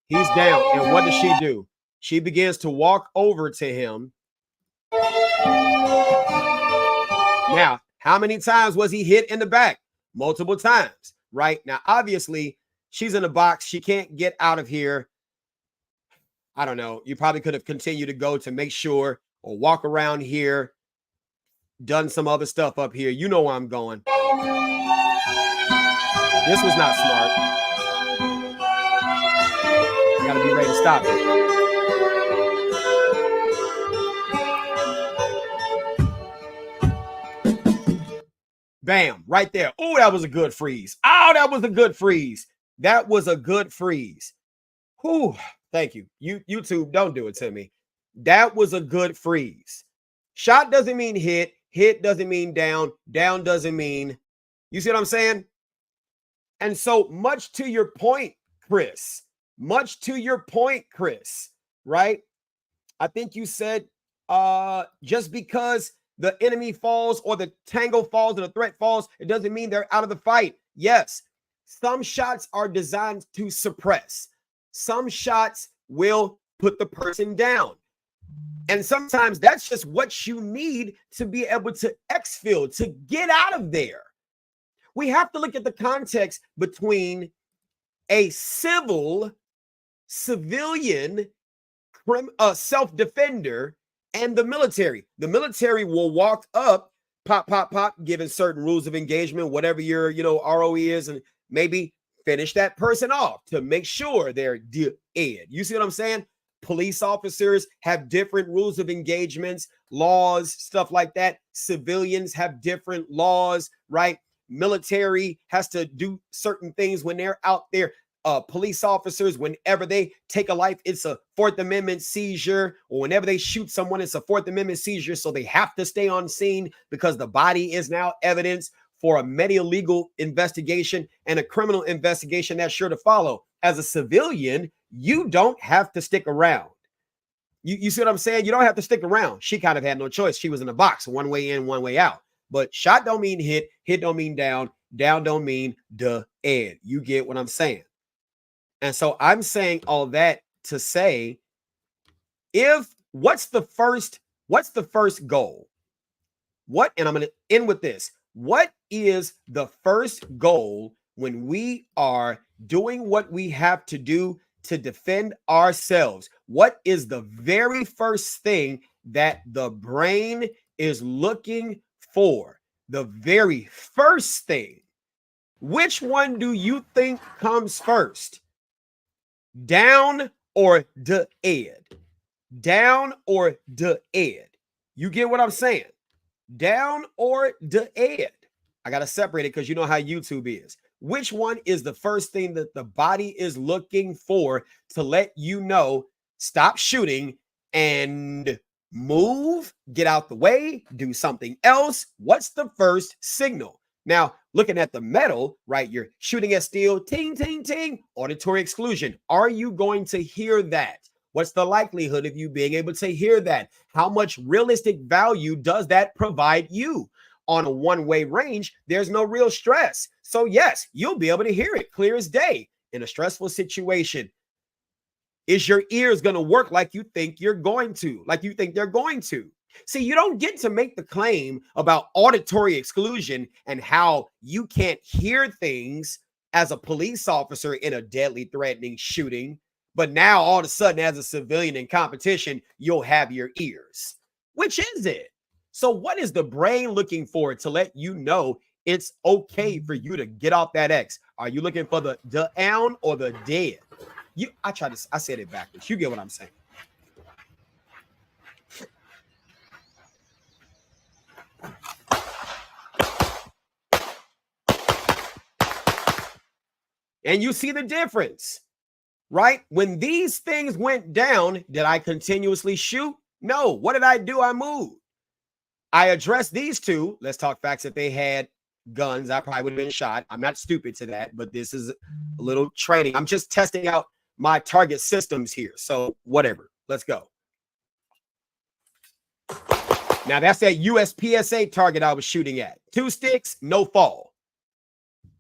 Speaker 1: He's down. And what does she do? She begins to walk over to him. Now, how many times was he hit in the back? Multiple times, right? Now, obviously, she's in a box. She can't get out of here. I don't know. You probably could have continued to go to make sure or walk around here, done some other stuff up here. You know where I'm going. This was not smart. You got to be ready to stop it. Bam, right there. Oh, that was a good freeze. Oh, that was a good freeze. That was a good freeze. Whew. Thank you. YouTube, don't do it to me. That was a good freeze. Shot doesn't mean hit. Hit doesn't mean down. Down doesn't mean, you see what I'm saying? And so much to your point, Chris, right? I think you said just because the enemy falls or the tango falls or the threat falls, it doesn't mean they're out of the fight. Yes, some shots are designed to suppress. Some shots will put the person down. And sometimes that's just what you need to be able to exfil, to get out of there. We have to look at the context between a civilian self-defender and the military. The military will walk up, pop, given certain rules of engagement, whatever your ROE is, and maybe finish that person off to make sure they're dead. You see what I'm saying? Police officers have different rules of engagements, laws, stuff like that. Civilians have different laws, right? Military has to do certain things when they're out there. Police officers, whenever they take a life, it's a Fourth Amendment seizure, or whenever they shoot someone, it's a Fourth Amendment seizure. So they have to stay on scene because the body is now evidence for a legal investigation and a criminal investigation that's sure to follow. As a civilian, you don't have to stick around. You see what I'm saying? You don't have to stick around. She kind of had no choice. She was in a box, one way in, one way out. But shot don't mean hit, hit don't mean down, down don't mean dead. You get what I'm saying? And so I'm saying all that to say, what's the first goal? And I'm going to end with this. What is the first goal when we are doing what we have to do to defend ourselves? What is the very first thing that the brain is looking for? The very first thing. Which one do you think comes first? Down or dead? Down or dead? You get what I'm saying? Down or dead? I got to separate it because you know how YouTube is. Which one is the first thing that the body is looking for to let you know, stop shooting and move, get out the way, do something else? What's the first signal? Now, looking at the metal, right, you're shooting at steel, ting, ting, ting, auditory exclusion. Are you going to hear that? What's the likelihood of you being able to hear that? How much realistic value does that provide you? On a one-way range, there's no real stress. So yes, you'll be able to hear it clear as day in a stressful situation. Is your ears going to work like you think you're going to, like you think they're going to? See, you don't get to make the claim about auditory exclusion and how you can't hear things as a police officer in a deadly threatening shooting. But now all of a sudden, as a civilian in competition, you'll have your ears. Which is it? So what is the brain looking for to let you know it's okay for you to get off that X? Are you looking for the down or the dead? I said it backwards. You get what I'm saying. And you see the difference, right? When these things went down, did I continuously shoot? No. What did I do? I moved. I addressed these two. Let's talk facts. If they had guns, I probably would have been shot. I'm not stupid to that, but this is a little training. I'm just testing out my target systems here. So whatever. Let's go. Now that's that USPSA target I was shooting at. 2 sticks, no fall.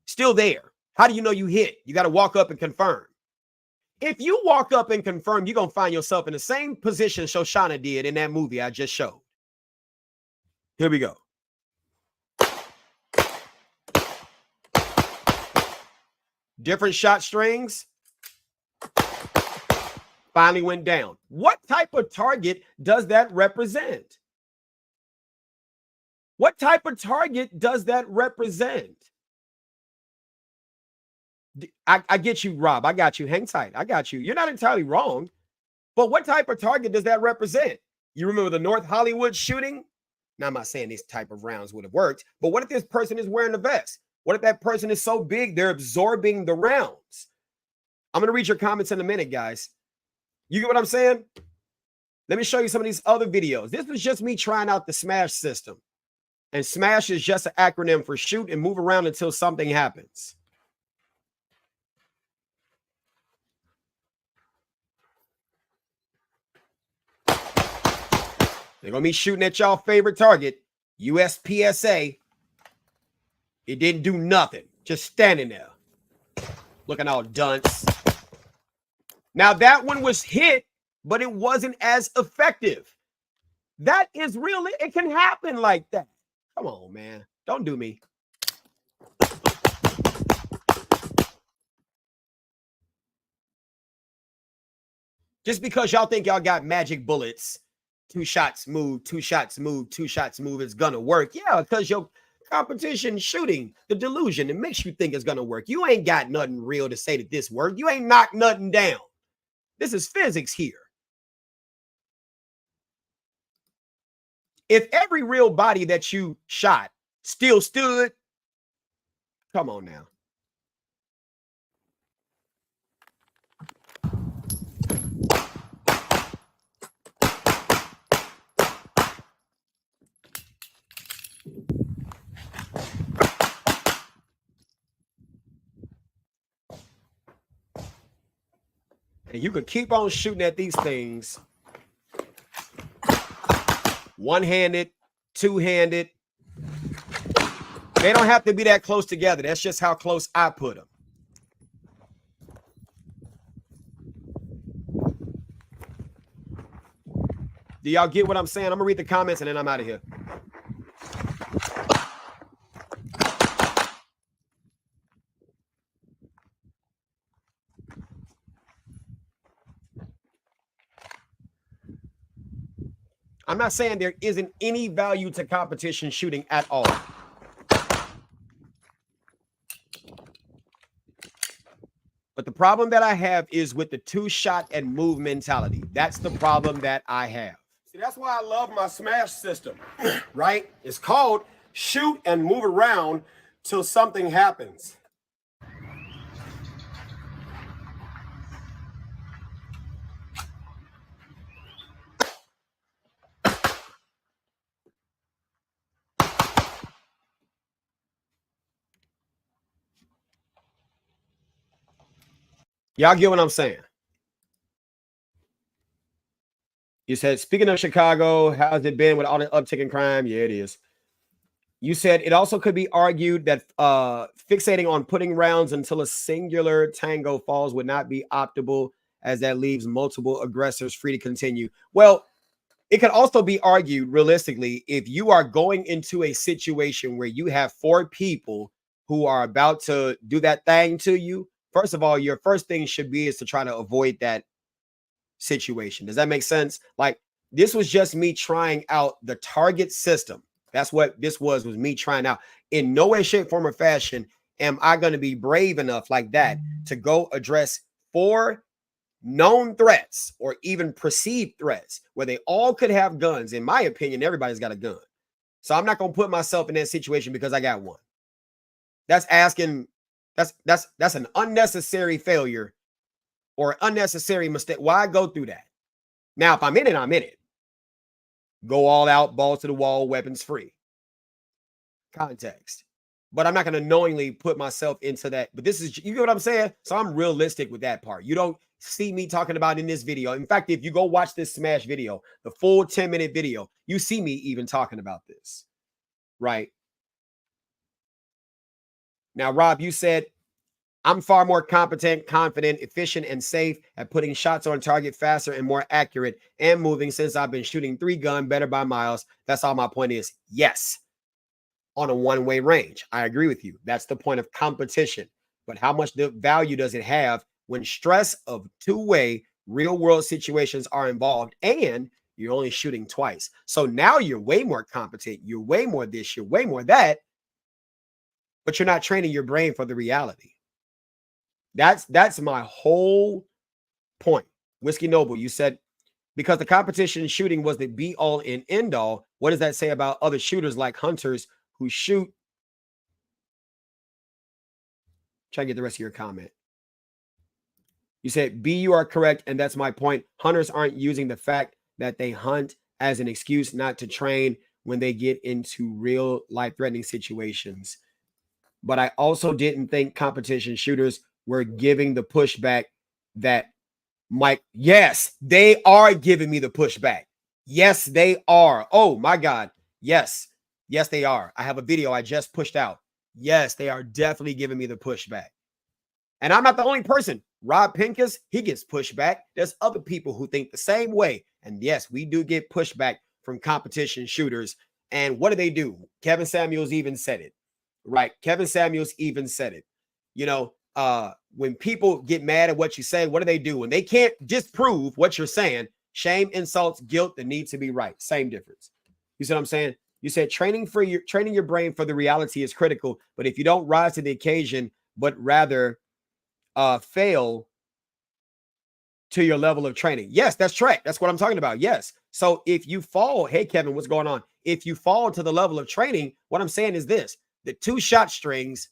Speaker 1: Still there. How do you know you hit? You got to walk up and confirm. If you walk up and confirm, you're going to find yourself in the same position Shoshana did in that movie I just showed. Here we go. Different shot strings. Finally went down. What type of target does that represent? What type of target does that represent? I get you, Rob. I got you. Hang tight. I got you. You're not entirely wrong. But what type of target does that represent? You remember the North Hollywood shooting? Now, I'm not saying this type of rounds would have worked, but what if this person is wearing a vest? What if that person is so big they're absorbing the rounds? I'm going to read your comments in a minute, guys. You get what I'm saying? Let me show you some of these other videos. This was just me trying out the SMASH system. And SMASH is just an acronym for shoot and move around until something happens. They're going to be shooting at y'all favorite target, USPSA. It didn't do nothing. Just standing there. Looking all dunce. Now, that one was hit, but it wasn't as effective. That is real. It can happen like that. Come on, man. Don't do me. Just because y'all think y'all got magic bullets, 2 shots move, 2 shots move, 2 shots move, it's gonna work. Yeah, because your competition shooting, the delusion, it makes you think it's gonna work. You ain't got nothing real to say that this worked. You ain't knocked nothing down. This is physics here. If every real body that you shot still stood, come on now. And you could keep on shooting at these things. One-handed, two-handed. They don't have to be that close together. That's just how close I put them. Do y'all get what I'm saying? I'm going to read the comments and then I'm out of here. I'm not saying there isn't any value to competition shooting at all. But the problem that I have is with the 2-shot and move mentality. That's the problem that I have. See, that's why I love my SMASH system, right? It's called shoot and move around till something happens. Y'all get what I'm saying? You said, speaking of Chicago, how's it been with all the uptick in crime? Yeah, it is. You said it also could be argued that fixating on putting rounds until a singular tango falls would not be optimal, as that leaves multiple aggressors free to continue. Well, it can also be argued realistically, if you are going into a situation where you have 4 people who are about to do that thing to you, first of all, your first thing should be is to try to avoid that situation. Does that make sense? Like, this was just me trying out the target system. That's what this was me trying out. In no way, shape, form, or fashion am I going to be brave enough like that to go address 4 known threats or even perceived threats where they all could have guns. In my opinion, everybody's got a gun. So I'm not going to put myself in that situation because I got one. That's asking, that's an unnecessary failure or unnecessary mistake. Why go through that? Now, if I'm in it, I'm in it. Go all out, balls to the wall, weapons free. Context. But I'm not going to knowingly put myself into that. But this is, you know what I'm saying? So I'm realistic with that part. You don't see me talking about in this video. In fact, if you go watch this Smash video, the full 10-minute video, you see me even talking about this. Right? Now, Rob, you said, I'm far more competent, confident, efficient, and safe at putting shots on target faster and more accurate and moving since I've been shooting 3-gun better by miles. That's all my point is. Yes. On a one-way range. I agree with you. That's the point of competition. But how much value does it have when stress of 2-way real-world situations are involved and you're only shooting twice? So now you're way more competent. You're way more this, you're way more that, but you're not training your brain for the reality. That's my whole point. Whiskey Noble, you said, because the competition shooting was the be-all and end-all, what does that say about other shooters like hunters who shoot? Try to get the rest of your comment. You said, B, you are correct, and that's my point. Hunters aren't using the fact that they hunt as an excuse not to train when they get into real life-threatening situations. But I also didn't think competition shooters were giving the pushback that Mike. Yes, they are giving me the pushback. Yes, they are. Oh my God. Yes. Yes, they are. I have a video I just pushed out. Yes, they are definitely giving me the pushback. And I'm not the only person. Rob Pincus, he gets pushback. There's other people who think the same way. And yes, we do get pushback from competition shooters. And what do? Kevin Samuels even said it. Right? Kevin Samuels even said it. You know, when people get mad at what you say, what do? When they can't disprove what you're saying, shame, insults, guilt, the need to be right. Same difference. You see what I'm saying? You said training your brain for the reality is critical, but if you don't rise to the occasion, but rather fail to your level of training. Yes, that's right. That's what I'm talking about. Yes. So if you fall, hey Kevin, what's going on? If you fall to the level of training, what I'm saying is this: the 2-shot strings,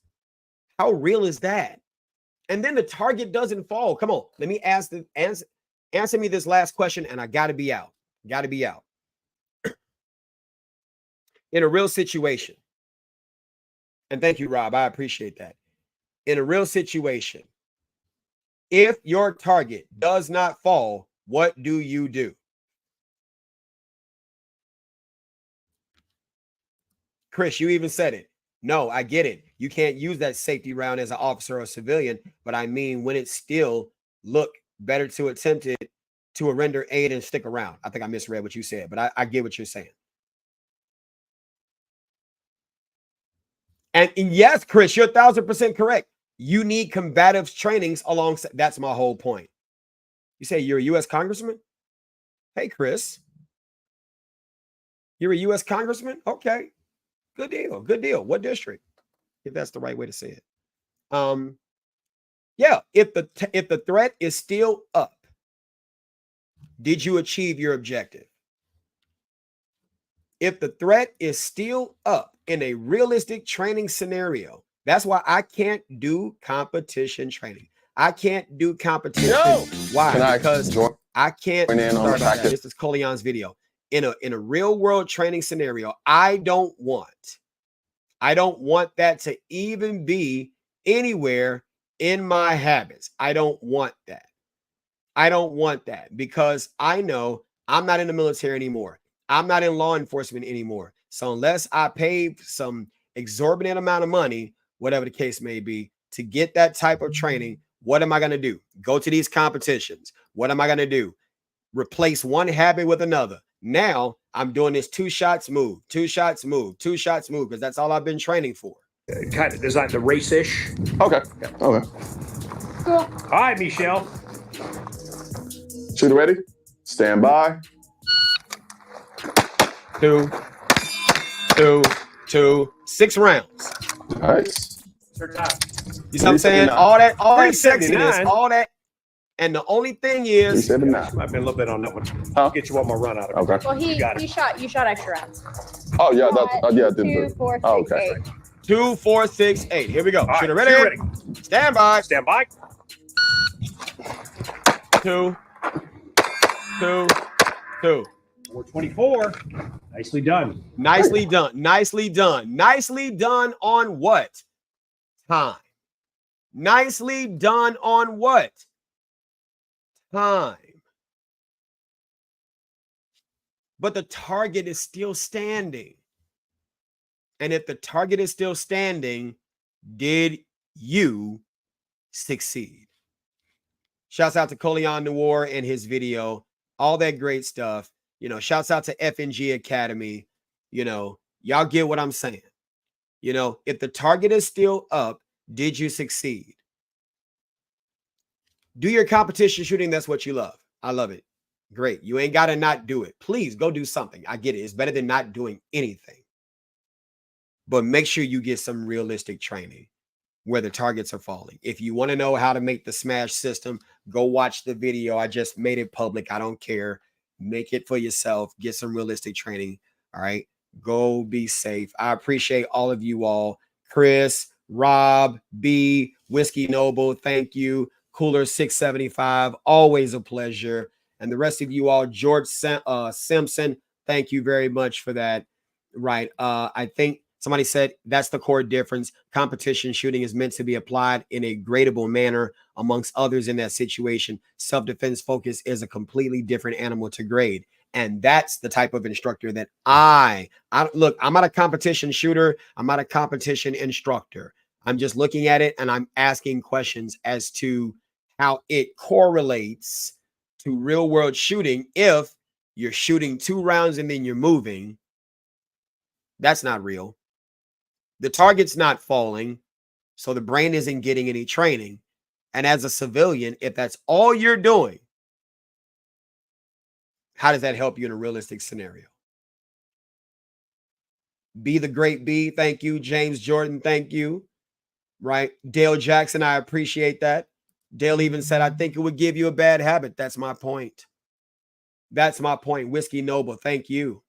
Speaker 1: how real is that? And then the target doesn't fall. Come on, let me answer me this last question, and I gotta be out. Gotta be out. In a real situation, and thank you, Rob, I appreciate that. In a real situation, if your target does not fall, what do you do? Chris, you even said it. No, I get it. You can't use that safety round as an officer or civilian, but I mean, when it still look better to attempt it to render aid and stick around. I think I misread what you said, but I get what you're saying. And yes, Chris, you're 1,000% correct. You need combative trainings alongside. That's my whole point. You say you're a U.S. congressman? Hey, Chris. You're a U.S. congressman? Okay. Good deal. Good deal. What district? If that's the right way to say it. Yeah, if the threat is still up, did you achieve your objective? If the threat is still up in a realistic training scenario, that's why I can't do competition training. I can't do competition.
Speaker 3: Yo!
Speaker 1: Why? Because I can't.
Speaker 3: Sorry about
Speaker 1: that. This is Coleon's video. In a real world training scenario, I don't want that to even be anywhere in my habits. I don't want that. I don't want that because I know I'm not in the military anymore. I'm not in law enforcement anymore. So unless I pay some exorbitant amount of money, whatever the case may be, to get that type of training, What am I going to do? Go to these competitions. What am I going to do? Replace one habit with another. Now I'm doing this 2 shots move, 2 shots move, 2 shots move, because that's all I've been training for.
Speaker 2: Kind of designed the race-ish.
Speaker 3: Okay. Okay.
Speaker 5: Cool.
Speaker 2: All right, Michelle.
Speaker 3: Shooter ready? Stand by.
Speaker 1: 2, 2, 2, 6 rounds.
Speaker 3: Nice.
Speaker 2: Third time.
Speaker 1: You see what I'm saying? All that sexiness,
Speaker 2: 379.
Speaker 1: all that. And the only thing is,
Speaker 3: 379.
Speaker 2: Might be a little bit on that one.
Speaker 3: Huh?
Speaker 2: Get you one more run out of it.
Speaker 3: Okay.
Speaker 5: Well,
Speaker 2: You got it.
Speaker 5: you shot extra rounds.
Speaker 3: Oh yeah, that's yeah, I did
Speaker 5: 2, 4, 6,
Speaker 3: Oh, okay.
Speaker 5: 8.
Speaker 1: 2, 4, 6, 8. Here we go.
Speaker 2: All right,
Speaker 1: Shooter
Speaker 2: shooter
Speaker 1: ready? Stand by.
Speaker 2: Stand by.
Speaker 1: 2, 2, 2.
Speaker 2: 424. Nicely done.
Speaker 1: Nicely done. Nicely done. Nicely done on what? Time. Nicely done on what? Time. But the target is still standing. And if the target is still standing, did you succeed? Shouts out to Colion Noir and his video. All that great stuff. You know, shouts out to FNG Academy. You know, y'all get what I'm saying. You know, if the target is still up, did you succeed? Do your competition shooting. That's what you love. I love it. Great. You ain't got to not do it. Please go do something. I get it. It's better than not doing anything. But make sure you get some realistic training where the targets are falling. If you want to know how to make the smash system, go watch the video. I just made it public. I don't care. Make it for yourself. Get some realistic training. All right. Go be safe. I appreciate all of you all. Chris, Rob, B, Whiskey Noble, thank you. Cooler 675, always a pleasure. And the rest of you all, George Simpson, thank you very much for that. Right. I think somebody said that's the core difference. Competition shooting is meant to be applied in a gradable manner amongst others in that situation. Self-defense focus is a completely different animal to grade. And that's the type of instructor that I look, I'm not a competition shooter. I'm not a competition instructor. I'm just looking at it and I'm asking questions as to how it correlates to real world shooting. If you're shooting 2 rounds and then you're moving, that's not real. The target's not falling, so the brain isn't getting any training. And as a civilian, if that's all you're doing, how does that help you in a realistic scenario? Be the great B, thank you. James Jordan, thank you. Right? Dale Jackson, I appreciate that. Dale even said, I think it would give you a bad habit. That's my point. That's my point. Whiskey Noble, thank you.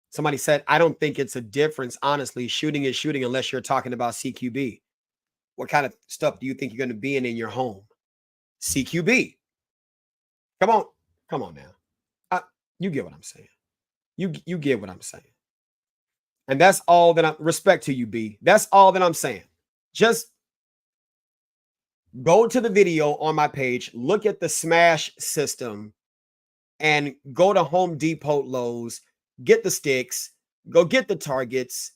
Speaker 1: Somebody said, I don't think it's a difference. Honestly, shooting is shooting unless you're talking about CQB. What kind of stuff do you think you're going to be in your home? CQB. Come on now. You get what I'm saying. You get what I'm saying. And that's all that respect to you, B. That's all that I'm saying. Just go to the video on my page, look at the smash system, and go to Home Depot, Lowe's, get the sticks, go get the targets.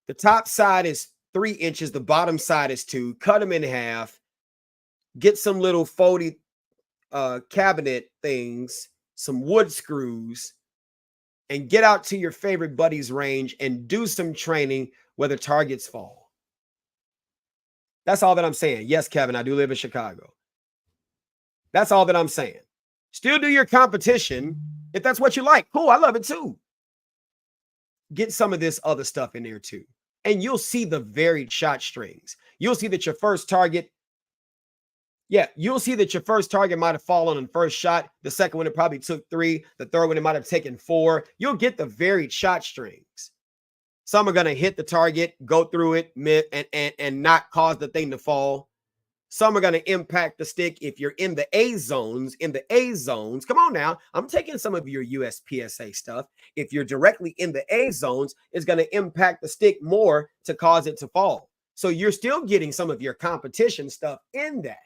Speaker 1: The top side is 3 inches, the bottom side is 2. Cut them in half. Get some little foldy cabinet things, some wood screws, and get out to your favorite buddy's range and do some training where the targets fall. That's all that I'm saying. Yes, Kevin, I do live in Chicago. That's all that I'm saying. Still do your competition if that's what you like. Cool, I love it too. Get some of this other stuff in there too. And you'll see the varied shot strings. You'll see that your first target, you'll see that your first target might have fallen on the first shot. The second one, it probably took 3. The third one, it might have taken 4. You'll get the varied shot strings. Some are going to hit the target, go through it, and not cause the thing to fall. Some are going to impact the stick if you're in the A zones. Come on now. I'm taking some of your USPSA stuff. If you're directly in the A zones, it's going to impact the stick more to cause it to fall. So you're still getting some of your competition stuff in that.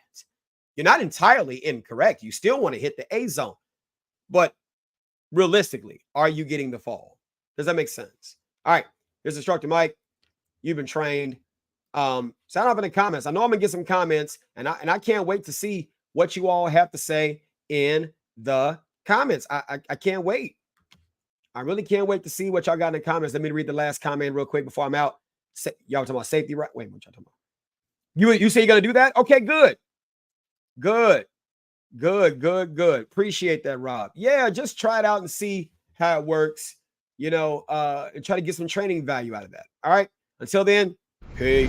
Speaker 1: You're not entirely incorrect. You still want to hit the A zone. But realistically, are you getting the fall? Does that make sense? All right. Here's Instructor Mike. You've been trained. Sound off in the comments. I know I'm gonna get some comments, and I can't wait to see what you all have to say in the comments. I can't wait. I really can't wait to see what y'all got in the comments. Let me read the last comment real quick before I'm out. Y'all talking about safety, right? Wait, what y'all talking about? You say you're gonna do that? Okay, good. Appreciate that, Rob. Yeah, just try it out and see how it works, you know, and try to get some training value out of that. All right. Until then, peace.